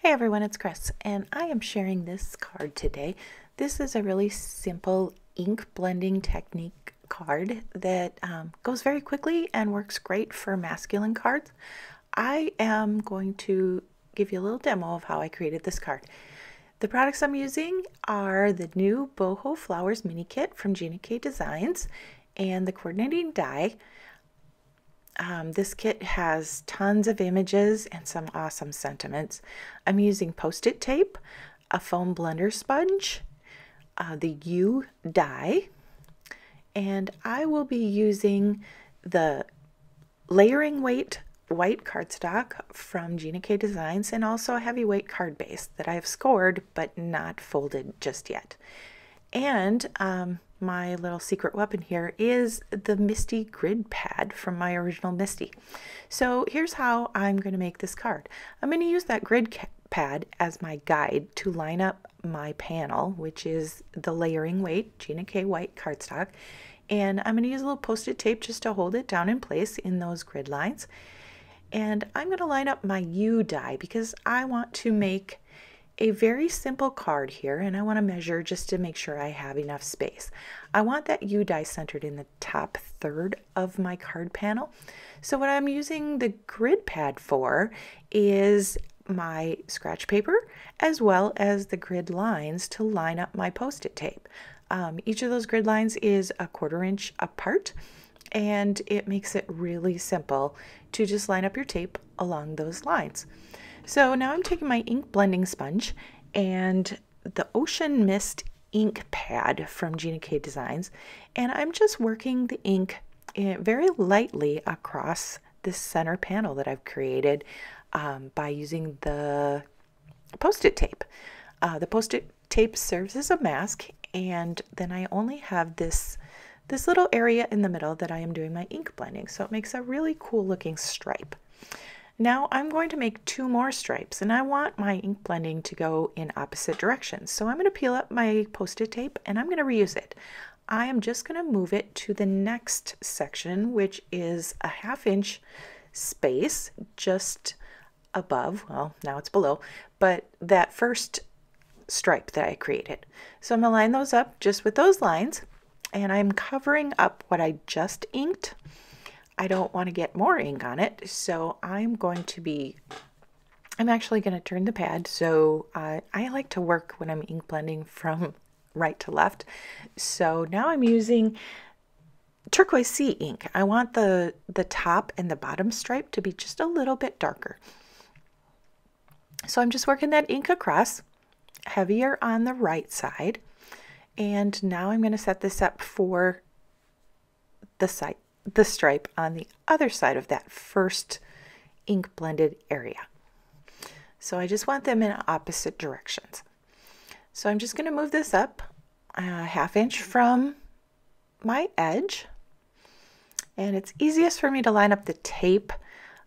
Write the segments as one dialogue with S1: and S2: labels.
S1: Hey everyone, it's Chris, and I am sharing this card today. This is a really simple ink blending technique card that goes very quickly and works great for masculine cards. I am going to give you a little demo of how I created this card. The products I'm using are the new Boho Flowers mini kit from Gina Designs and the coordinating die. This kit has tons of images and some awesome sentiments. I'm using Post-it tape, a foam blender sponge, the U die, and I will be using the layering weight white cardstock from Gina Designs and also a heavyweight card base that I have scored but not folded just yet. And my little secret weapon here is the MISTI grid pad from my original MISTI. So here's how I'm going to make this card. I'm going to use that grid pad as my guide to line up my panel, which is the layering weight Gina white cardstock. And I'm going to use a little Post-it tape just to hold it down in place in those grid lines. And I'm going to line up my U die because I want to make a very simple card here, and I want to measure just to make sure I have enough space. I want that U die centered in the top third of my card panel. So what I'm using the grid pad for is my scratch paper as well as the grid lines to line up my Post-it tape. Each of those grid lines is a 1/4 inch apart, and it makes it really simple to just line up your tape along those lines. So now I'm taking my ink blending sponge and the Ocean Mist ink pad from Gina Designs, and I'm just working the ink very lightly across this center panel that I've created by using the Post-it tape. The Post-it tape serves as a mask, and then I only have this little area in the middle that I am doing my ink blending, so it makes a really cool looking stripe. Now I'm going to make 2 more stripes, and I want my ink blending to go in opposite directions. So I'm going to peel up my Post-it tape and I'm going to reuse it. I am just going to move it to the next section, which is a 1/2 inch space just above, well, now it's below, but that first stripe that I created. So I'm going to line those up just with those lines, and I'm covering up what I just inked. I don't want to get more ink on it, so I'm actually going to turn the pad. So I like to work when I'm ink blending from right to left. So now I'm using turquoise sea ink. I want the top and the bottom stripe to be just a little bit darker. So I'm just working that ink across, heavier on the right side. And now I'm going to set this up for the stripe on the other side of that first ink blended area. So I just want them in opposite directions. So I'm just going to move this up a 1/2 inch from my edge, and it's easiest for me to line up the tape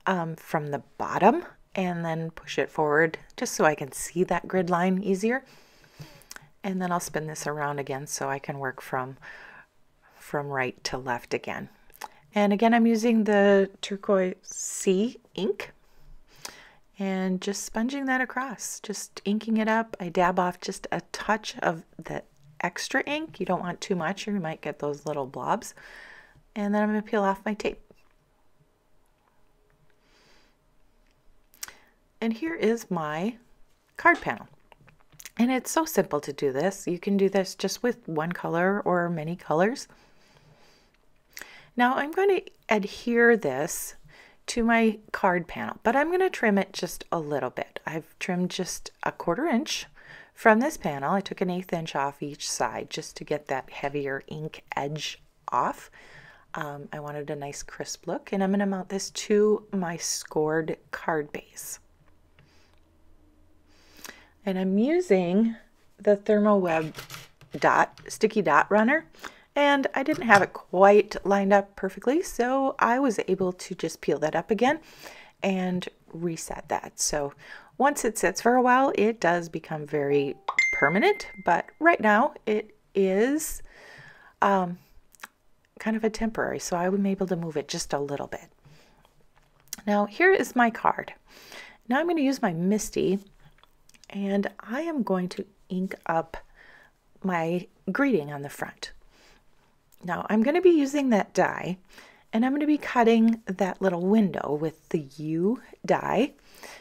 S1: from the bottom and then push it forward just so I can see that grid line easier. And then I'll spin this around again so I can work from right to left again. And again, I'm using the turquoise sea ink and just sponging that across, just inking it up. I dab off just a touch of the extra ink. You don't want too much or you might get those little blobs. And then I'm going to peel off my tape. And here is my card panel. And it's so simple to do this. You can do this just with one color or many colors. Now I'm going to adhere this to my card panel, but I'm going to trim it just a little bit. I've trimmed just a 1/4 inch from this panel. I took an 1/8 inch off each side just to get that heavier ink edge off. I wanted a nice crisp look, and I'm going to mount this to my scored card base. And I'm using the ThermoWeb sticky dot runner. And I didn't have it quite lined up perfectly, so I was able to just peel that up again and reset that. So once it sits for a while, it does become very permanent, but right now it is kind of a temporary, so I was able to move it just a little bit. Now here is my card. Now I'm going to use my MISTI and I am going to ink up my greeting on the front. Now I'm going to be using that die, and I'm going to be cutting that little window with the U die.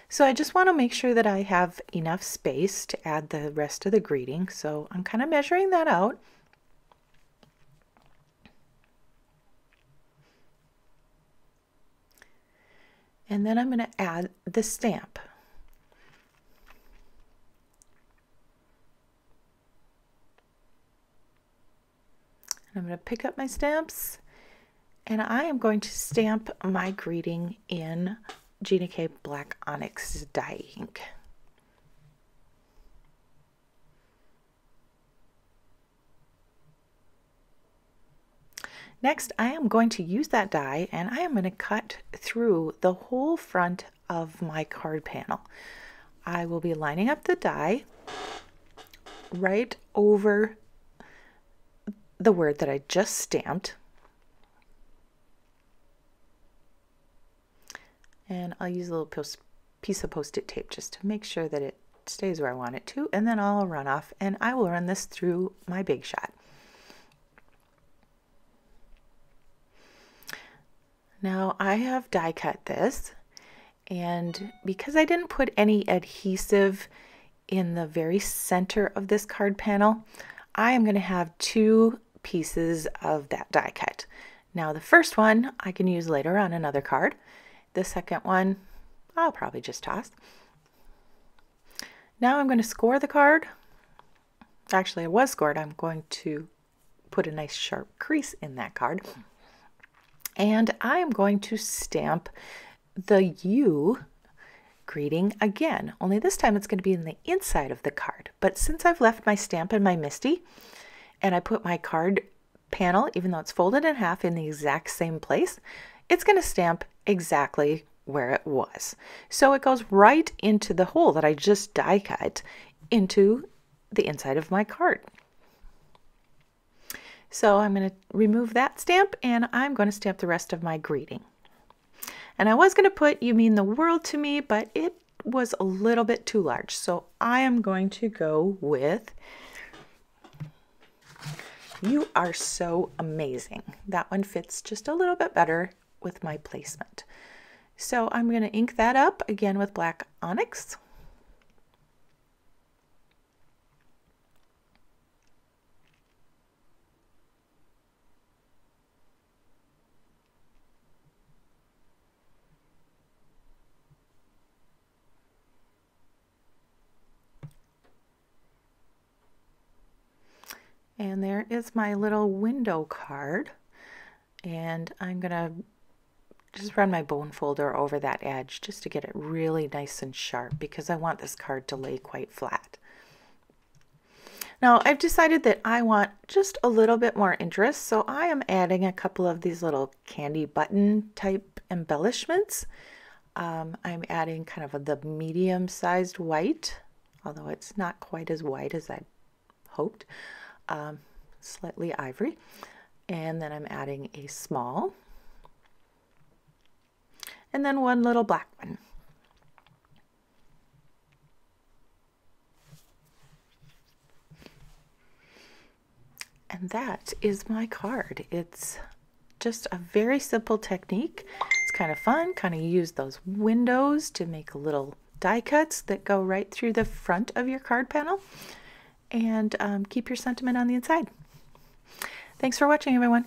S1: So I just want to make sure that I have enough space to add the rest of the greeting. So I'm kind of measuring that out. And then I'm going to add the stamp. I'm going to pick up my stamps, and I am going to stamp my greeting in Gina K Black Onyx dye ink. Next, I am going to use that die, and I am going to cut through the whole front of my card panel. I will be lining up the die right over the word that I just stamped. And I'll use a little piece of Post-it tape just to make sure that it stays where I want it to, and then I'll run off and I will run this through my Big Shot. Now I have die cut this, and because I didn't put any adhesive in the very center of this card panel, I am going to have two pieces of that die cut. Now the first one I can use later on another card. The second one I'll probably just toss. Now I'm going to score the card. Actually, it was scored. I'm going to put a nice sharp crease in that card. And I am going to stamp the U greeting again, only this time it's going to be in the inside of the card. But since I've left my stamp in my MISTI, and I put my card panel, even though it's folded in half, in the exact same place, it's going to stamp exactly where it was. So it goes right into the hole that I just die cut into the inside of my card. So I'm going to remove that stamp, and I'm going to stamp the rest of my greeting. And I was going to put "You Mean the World to Me," but it was a little bit too large. So I am going to go with "You Are So Amazing." That one fits just a little bit better with my placement. So I'm going to ink that up again with black onyx. And there is my little window card, and I'm going to just run my bone folder over that edge just to get it really nice and sharp, because I want this card to lay quite flat. Now I've decided that I want just a little bit more interest, so I am adding a couple of these little candy button type embellishments. I'm adding kind of the medium-sized white, although it's not quite as white as I hoped. Slightly ivory, and then I'm adding a small, and then one little black one. And that is my card. It's just a very simple technique. It's kind of fun, kind of use those windows to make little die cuts that go right through the front of your card panel, and keep your sentiment on the inside. Thanks for watching, everyone.